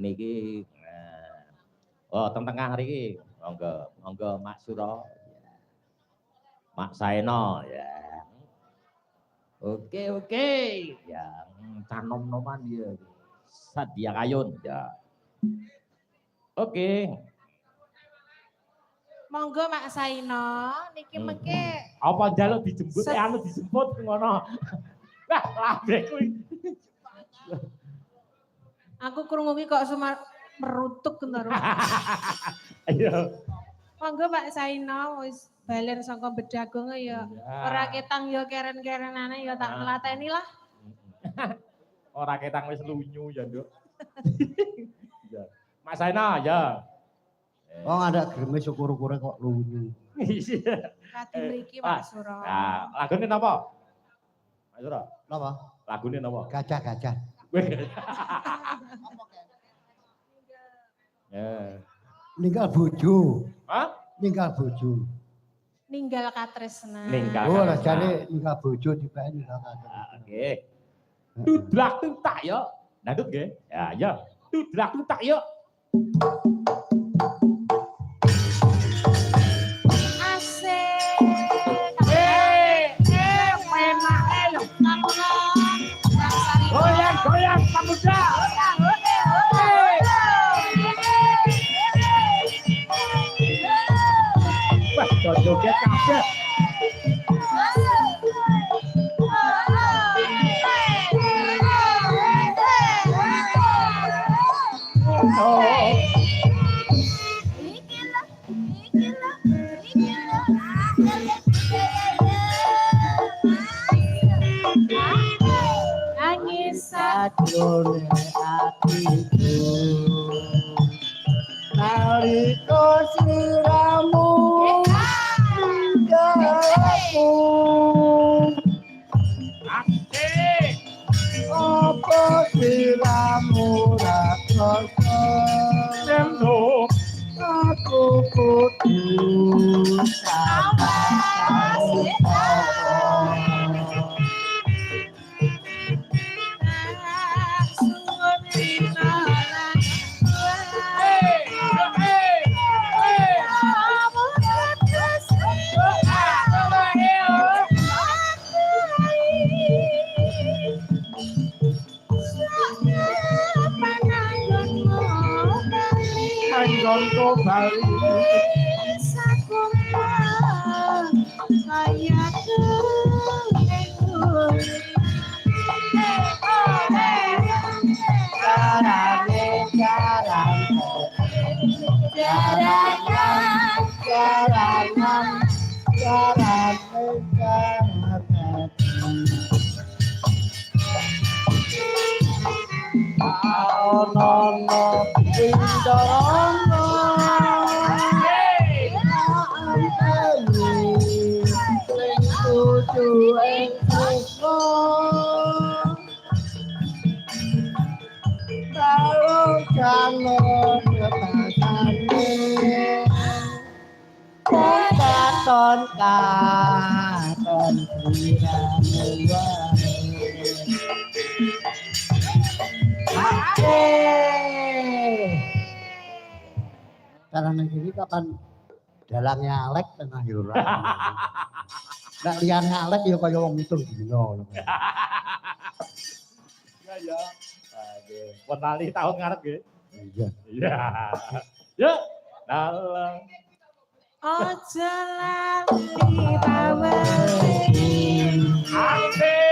niki oh teng tengah mriki monggo Mak Suro Mak Saeno ya oke ya canom-noman ya Sadia Kayun ya oke monggo Mak Saino niki mengke apa njaluk dijemput anu dijemput ngono lah labek kuwi aku krungu ki kok merutuk karo. Ayo. Monggo Pak Saino wis balen saka Bedagung ya. Ora ketang ya keren-kerenane ya tak melateni lah. Ora ketang wis lunyu ya, Nduk. Ya. Mas Saino ya. Oh ada gremes syukur-syukure kok lunyu. Iya. Radi mriki Pak Suro. Nah, lagune napa? Mas Suro. Napa? Lagune napa? Gajah-gajah. Ya. Ninggal bojo. Hah? Ninggal bojo. Ninggal katresnan. Oh, rasane ninggal bojo dibake ninggal katresnan. Nggih. Tudlak tutak yo. Ndut nggih. Ya, ya. Tudlak tutak yo. Goyang pemuda. Wah, joget kabeh. Sadrone atiku nalika sliramu ninggalku apa sliramu rakoso Semno aku kudu sabar Gonto Bali katon kirane carane iki kapan dalang nyalek tengah yo ora. Nek liyan nyalek ya kaya wong ngitung dina lho. Ya ya. Nggih. Wenali tahun ngarep nggih. Iya. Iya. Yuk. Dalang Ojo lali bawang. Asik.